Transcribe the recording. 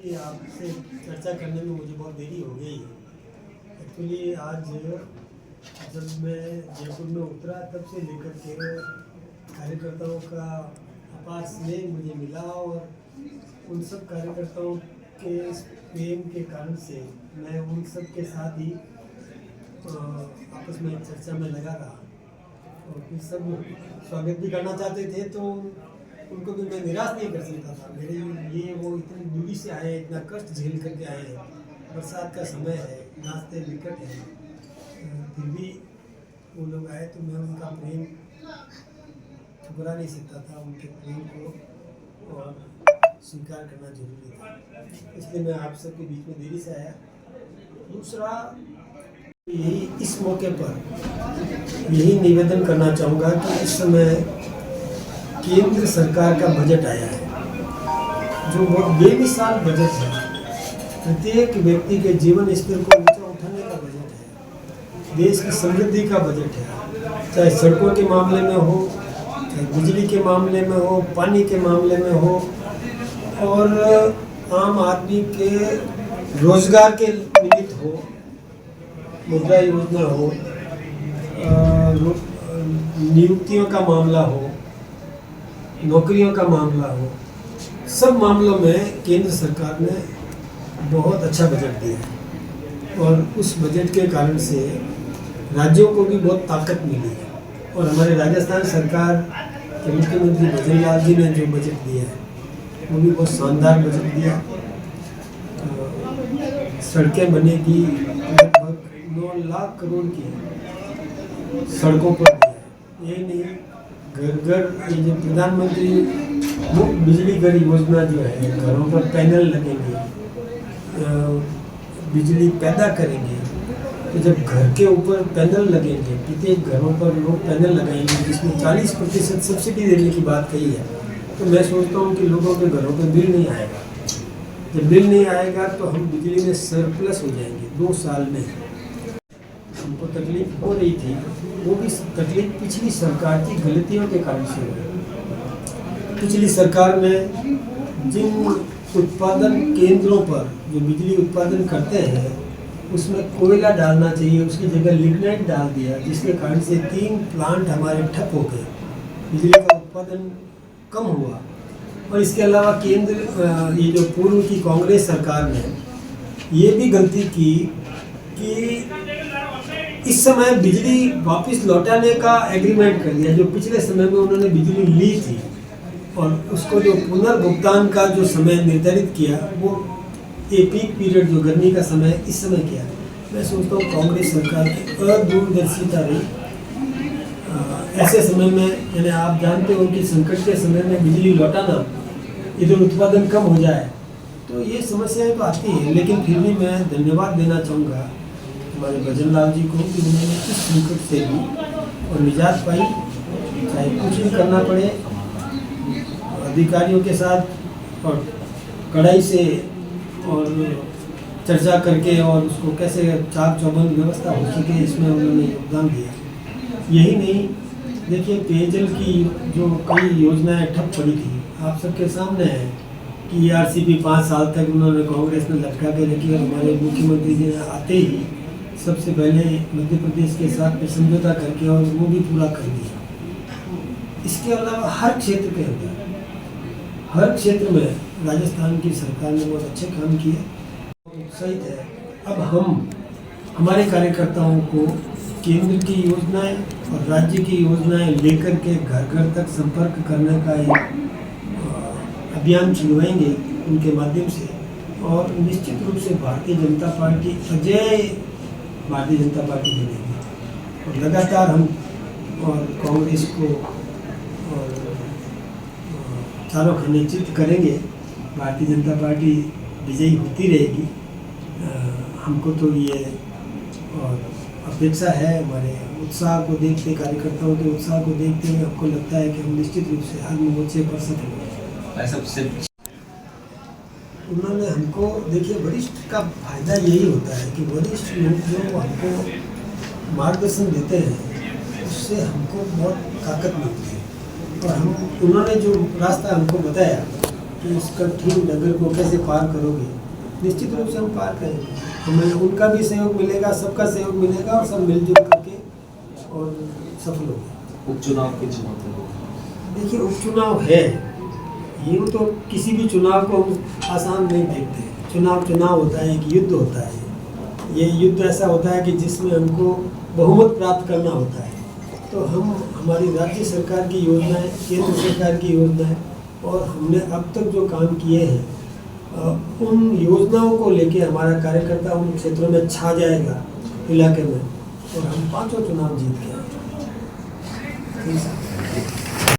कि आपसे चर्चा करने में मुझे बहुत देरी हो गई। एक्चुअली आज जब मैं जयपुर में उतरा तब से लेकर के कार्यकर्ताओं का अपार स्नेह मुझे मिला और उन सब कार्यकर्ताओं के प्रेम के कारण से मैं उन सब के साथ ही आपस में चर्चा में लगा रहा और फिर सब स्वागत भी करना चाहते थे तो उनको भी मैं निराश नहीं कर सकता था। मेरे ये वो इतनी दूरी से आए, इतना कष्ट झेल करके आए हैं, बरसात का समय है, रास्ते विकट है, फिर भी वो लोग आए तो मैं उनका प्रेम ठुकरा नहीं सकता था। उनके प्रेम को और स्वीकार करना जरूरी था, इसलिए मैं आप सबके बीच में देरी से आया। दूसरा यही इस मौके पर यही निवेदन करना चाहूँगा कि इस समय केंद्र सरकार का बजट आया है जो बहुत बेमिसाल बजट है। प्रत्येक व्यक्ति के जीवन स्तर को ऊंचा उठाने का बजट है, देश की समृद्धि का बजट है, चाहे सड़कों के मामले में हो, चाहे बिजली के मामले में हो, पानी के मामले में हो और आम आदमी के रोजगार के निमित्त हो, मुद्रा योजना हो, नियुक्तियों का मामला हो, नौकरियों का मामला हो, सब मामलों में केंद्र सरकार ने बहुत अच्छा बजट दिया है और उस बजट के कारण से राज्यों को भी बहुत ताकत मिली है। और हमारे राजस्थान सरकार के मुख्यमंत्री भजन लाल जी ने जो बजट दिया है वो भी बहुत शानदार बजट दिया। सड़कें बनेगी, लगभग 9 लाख करोड़ की सड़कों पर दिया है। यही नहीं, घर घर ये जो प्रधानमंत्री मुफ्त बिजली घर योजना जो है, घरों पर पैनल लगेंगे, बिजली पैदा करेंगे। तो जब घर के ऊपर पैनल लगेंगे, प्रत्येक घरों पर लोग पैनल लगाएंगे जिसमें 40% सब्सिडी देने की बात कही है, तो मैं सोचता हूँ कि लोगों के घरों पर बिल नहीं आएगा। जब बिल नहीं आएगा तो हम बिजली में सरप्लस हो जाएंगे 2 साल में। हमको तकलीफ हो रही थी, वो भी तकलीफ पिछली सरकार की गलतियों के कारण से हुई। पिछली सरकार में जिन उत्पादन केंद्रों पर जो बिजली उत्पादन करते हैं उसमें कोयला डालना चाहिए, उसकी जगह लिग्नाइट डाल दिया, जिसके कारण से 3 प्लांट हमारे ठप हो गए, बिजली का उत्पादन कम हुआ। और इसके अलावा केंद्र ये जो पूर्व की कांग्रेस सरकार ने ये भी गलती की कि इस समय बिजली वापस लौटाने का एग्रीमेंट कर दिया। जो पिछले समय में उन्होंने बिजली ली थी और उसको जो पुनर्भुगतान का जो समय निर्धारित किया वो ये पीक पीरियड जो गर्मी का समय इस समय किया। मैं सोचता हूँ कांग्रेस सरकार की अदूरदर्शिता रही। ऐसे समय में यानी आप जानते हो कि संकट के समय में बिजली लौटाना, इधर उत्पादन कम हो जाए तो ये समस्याएं तो आती हैं, लेकिन फिर भी मैं धन्यवाद देना चाहूँगा हमारे भजन लाल जी को कि उन्होंने इस संकट से भी और निजात पाई। चाहे कुछ भी करना पड़े, अधिकारियों के साथ और कड़ाई से और चर्चा करके और उसको कैसे चाक चौबंद व्यवस्था हो सके, इसमें उन्होंने योगदान दिया। यही नहीं, देखिए पेयजल की जो कई योजनाएं ठप पड़ी थी, आप सबके सामने है कि ERCP 5 साल तक उन्होंने कांग्रेस ने लटका के रखी और हमारे मुख्यमंत्री जी ने आते ही सबसे पहले मध्य प्रदेश के साथ समझौता करके और वो भी पूरा कर दिया। इसके अलावा हर क्षेत्र के अंदर, हर क्षेत्र में राजस्थान की सरकार ने बहुत अच्छे काम किए, उत्साहित है। अब हम हमारे कार्यकर्ताओं को केंद्र की योजनाएं और राज्य की योजनाएं लेकर के घर घर तक संपर्क करने का एक अभियान चलवाएंगे उनके माध्यम से। और निश्चित रूप से भारतीय जनता पार्टी अजय भारतीय जनता पार्टी बनेगी और लगातार हम और कांग्रेस को और चारों खाने चित करेंगे। भारतीय जनता पार्टी विजयी होती रहेगी, हमको तो ये और अपेक्षा है। हमारे उत्साह को देखते, कार्यकर्ताओं के उत्साह को देखते हुए हमको लगता है कि हम निश्चित रूप से हर मोर्चे पर सफल। उन्होंने हमको, देखिए वरिष्ठ का फायदा यही होता है कि वरिष्ठ लोग जो हमको मार्गदर्शन देते हैं उससे हमको बहुत ताकत मिलती है। और हम उन्होंने जो रास्ता हमको बताया कि इस कठिन डगर को कैसे पार करोगे। निश्चित रूप से हम पार करेंगे, हमें उनका भी सहयोग मिलेगा, सबका सहयोग मिलेगा और सब मिलजुल करके और सफल होंगे। उपचुनाव की चुनौती, देखिए उपचुनाव है, यूँ तो किसी भी चुनाव को हम आसान नहीं देखते। चुनाव होता है, एक युद्ध होता है। ये युद्ध ऐसा होता है कि जिसमें हमको बहुमत प्राप्त करना होता है। तो हमारी राज्य सरकार की योजनाएं, केंद्र सरकार की योजनाएं और हमने अब तक जो काम किए हैं उन योजनाओं को लेके हमारा कार्यकर्ता उन क्षेत्रों में छा जाएगा इलाके में, और हम 5 चुनाव जीत गए।